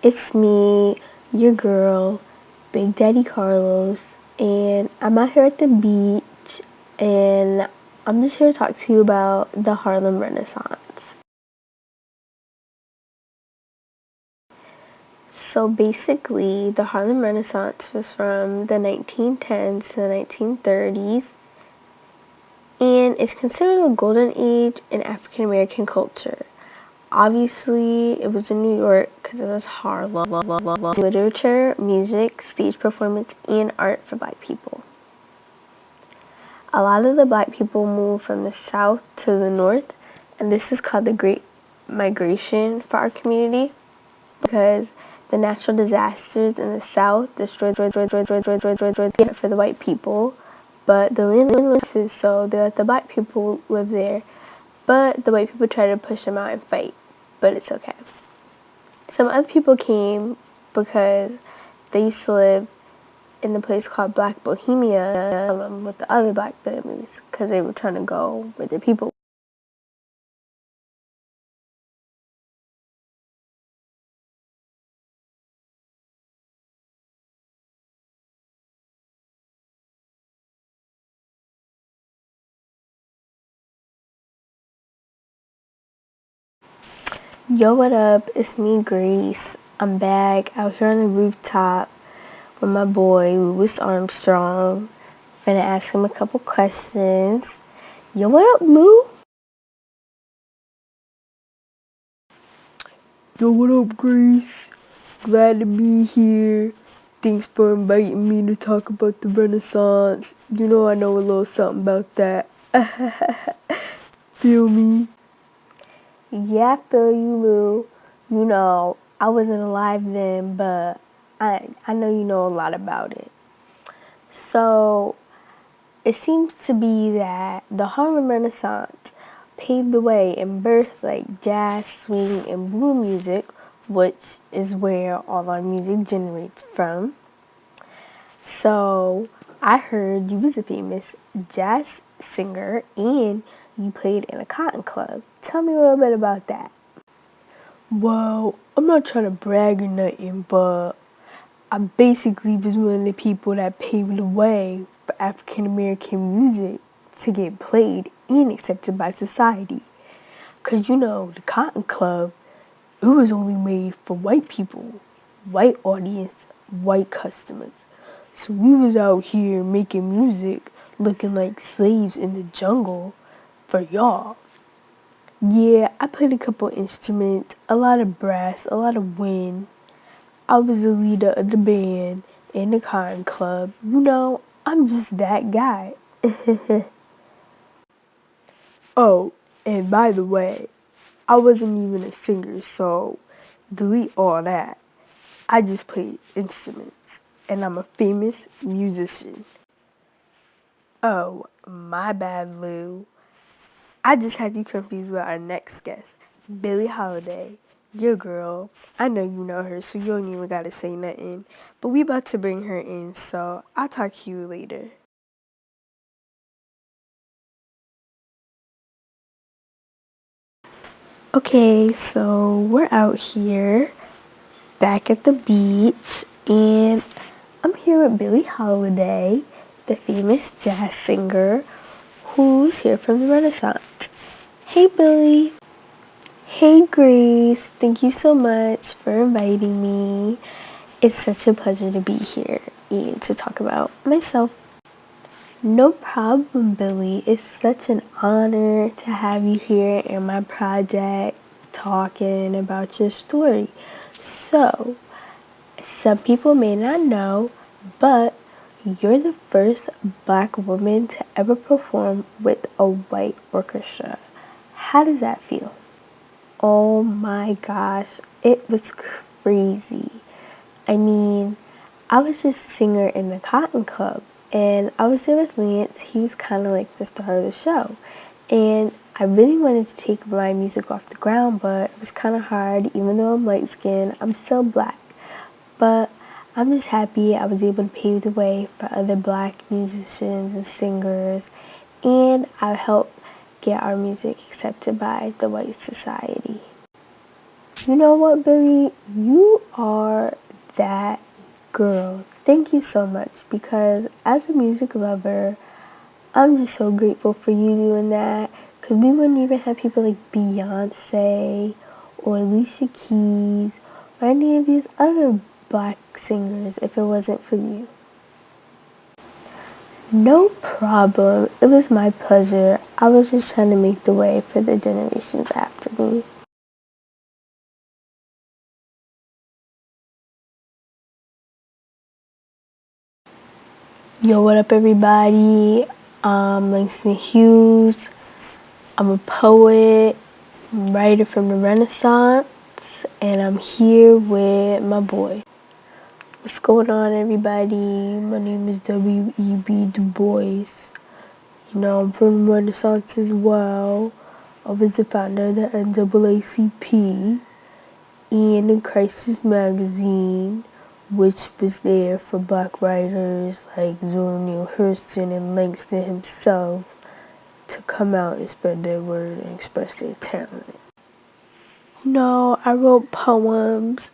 It's me, your girl, Big Daddy Carlos, and I'm out here at the beach, and I'm just here to talk to you about the Harlem Renaissance. So basically, the Harlem Renaissance was from the 1910s to the 1930s, and it's considered a golden age in African American culture. Obviously, it was in New York because it was Harlem. Literature, music, stage performance, and art for black people. A lot of the black people moved from the south to the north, and this is called the Great Migration for our community because the natural disasters in the south destroyed for the white people, but the land was so they let the black people live there, but the white people tried to push them out and fight, but it's okay. Some other people came because they used to live in a place called Black Bohemia with the other black families because they were trying to go where their people. Yo, what up? It's me, Grace. I'm back out here on the rooftop with my boy, Louis Armstrong. Gonna ask him a couple questions. Yo, what up, Lou? Yo, what up, Grace? Glad to be here. Thanks for inviting me to talk about the Renaissance. You know I know a little something about that. Feel me? Yeah, I feel you, Lou. You know, I wasn't alive then, but I know you know a lot about it. So, it seems to be that the Harlem Renaissance paved the way and birthed like jazz, swing, and blues music, which is where all our music generates from. So I heard you was a famous jazz singer and you played in a cotton club. Tell me a little bit about that. Well, I'm not trying to brag or nothing, but I basically was one of the people that paved the way for African American music to get played and accepted by society. Cause you know, the Cotton Club, it was only made for white people, white audience, white customers. So we was out here making music looking like slaves in the jungle for y'all. Yeah, I played a couple instruments, a lot of brass, a lot of wind. I was the leader of the band in the Cotton Club. You know, I'm just that guy. Oh, and by the way, I wasn't even a singer, so delete all that. I just play instruments, and I'm a famous musician. Oh, my bad, Lou. I just had you confused with our next guest, Billie Holiday. Your girl. I know you know her, so you don't even gotta say nothing. But we about to bring her in, so I'll talk to you later. Okay, so we're out here back at the beach, and I'm here with Billie Holiday, the famous jazz singer who's here from the Renaissance. Hey, Billie. Hey, Grace. Thank you so much for inviting me. It's such a pleasure to be here and to talk about myself. No problem, Billie. It's such an honor to have you here in my project talking about your story. So, some people may not know, but you're the first black woman to ever perform with a white orchestra. How does that feel? Oh my gosh, it was crazy. I mean, I was just a singer in the Cotton Club, and I was there with Lance. He was kind of like the star of the show. And I really wanted to take my music off the ground, but it was kind of hard. Even though I'm light skinned, I'm still black. But I'm just happy I was able to pave the way for other black musicians and singers, and I helped get our music accepted by the white society. You know what, Billy? You are that girl. Thank you so much because as a music lover, I'm just so grateful for you doing that because we wouldn't even have people like Beyonce or Alicia Keys or any of these other black singers if it wasn't for you. No problem. It was my pleasure. I was just trying to make the way for the generations after me. Yo, what up, everybody? Langston Hughes. I'm a poet, writer from the Renaissance, and I'm here with my boy. What's going on, everybody? My name is W.E.B. Du Bois. You know, I'm from the Renaissance as well. I was the founder of the NAACP and in Crisis Magazine, which was there for black writers like Zora Neale Hurston and Langston himself to come out and spread their word and express their talent. No, I wrote poems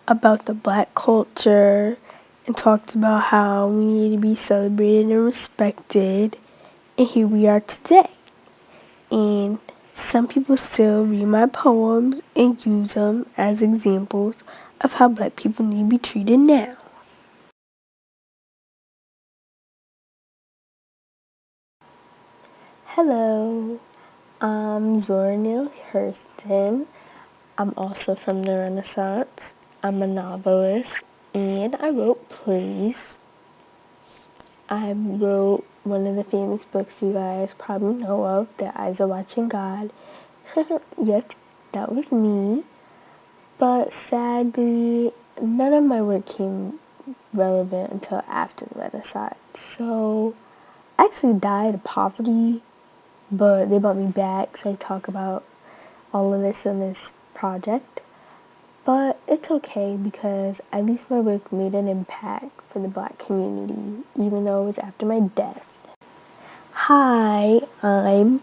about the black culture and talked about how we need to be celebrated and respected. And here we are today. And some people still read my poems and use them as examples of how black people need to be treated now. Hello, I'm Zora Neale Hurston. I'm also from the Renaissance. I'm a novelist and I wrote plays. I wrote one of the famous books you guys probably know of, The Eyes Are Watching God. Yes, that was me. But sadly, none of my work came relevant until after the Renaissance. So I actually died of poverty, but they brought me back, so I talk about all of this in this project. But it's okay because at least my work made an impact for the black community, even though it was after my death. Hi, I'm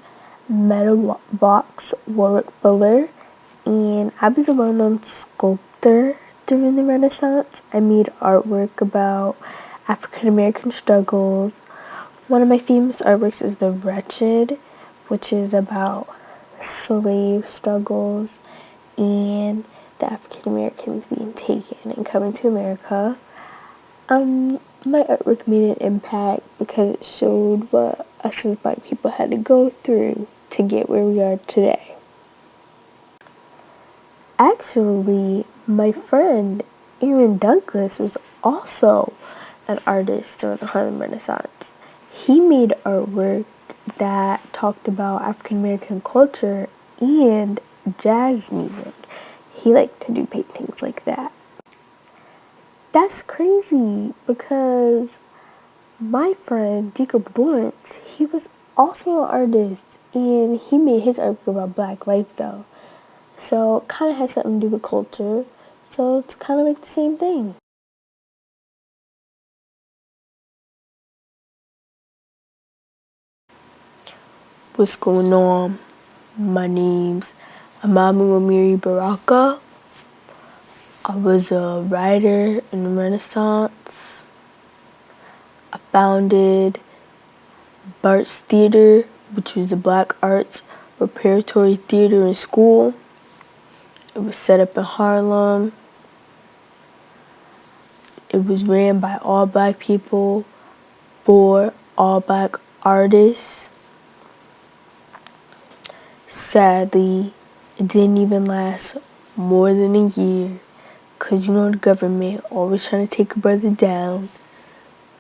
Meta Box Warwick Fuller, and I was a well-known sculptor during the Renaissance. I made artwork about African American struggles. One of my famous artworks is The Wretched, which is about slave struggles and the African Americans being taken and coming to America. My artwork made an impact because it showed what us as black people had to go through to get where we are today. Actually, my friend Aaron Douglas was also an artist during the Harlem Renaissance. He made artwork that talked about African American culture and jazz music. He liked to do paintings like that. That's crazy because my friend Jacob Lawrence, he was also an artist and he made his artwork about black life though. So it kind of has something to do with culture. So it's kind of like the same thing. What's going on? My name's Amamu Amiri Baraka. I was a writer in the Renaissance. I founded Bart's Theater, which was the Black Arts Preparatory Theater in school. It was set up in Harlem. It was ran by all black people for all black artists. Sadly, it didn't even last more than a year because you know the government always trying to take a brother down.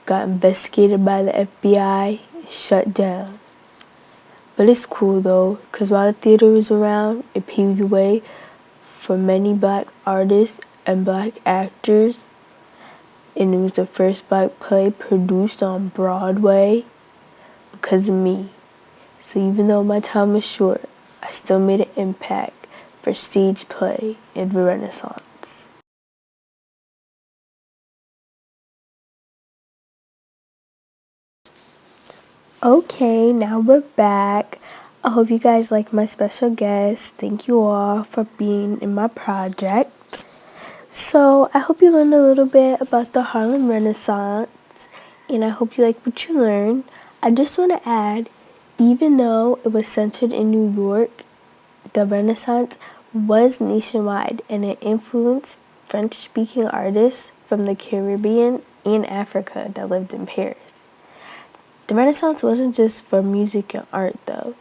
Got investigated by the FBI and shut down. But it's cool though because while the theater was around, it paved the way for many black artists and black actors, and it was the first black play produced on Broadway because of me. So even though my time was short, I still made an impact for stage play in the Renaissance. Okay, now we're back. I hope you guys like my special guest. Thank you all for being in my project. So I hope you learned a little bit about the Harlem Renaissance, and I hope you like what you learned. I just want to add, even though it was centered in New York, the Renaissance was nationwide and it influenced French-speaking artists from the Caribbean and Africa that lived in Paris. The Renaissance wasn't just for music and art though.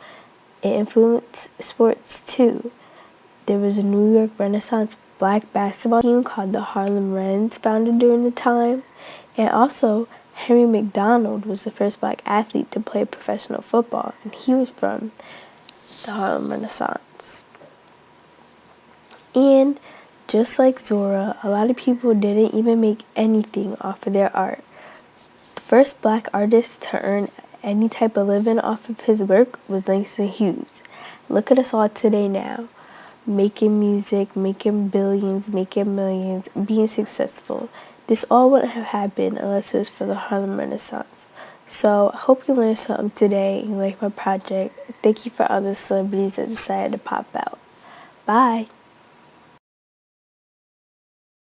It influenced sports too. There was a New York Renaissance black basketball team called the Harlem Wrens founded during the time. And also, Henry McDonald was the first black athlete to play professional football, and he was from the Harlem Renaissance. And just like Zora, a lot of people didn't even make anything off of their art. The first black artist to earn any type of living off of his work was Langston Hughes. Look at us all today now, making music, making billions, making millions, being successful. This all wouldn't have happened unless it was for the Harlem Renaissance. So I hope you learned something today and you like my project. Thank you for all the celebrities that decided to pop out. Bye.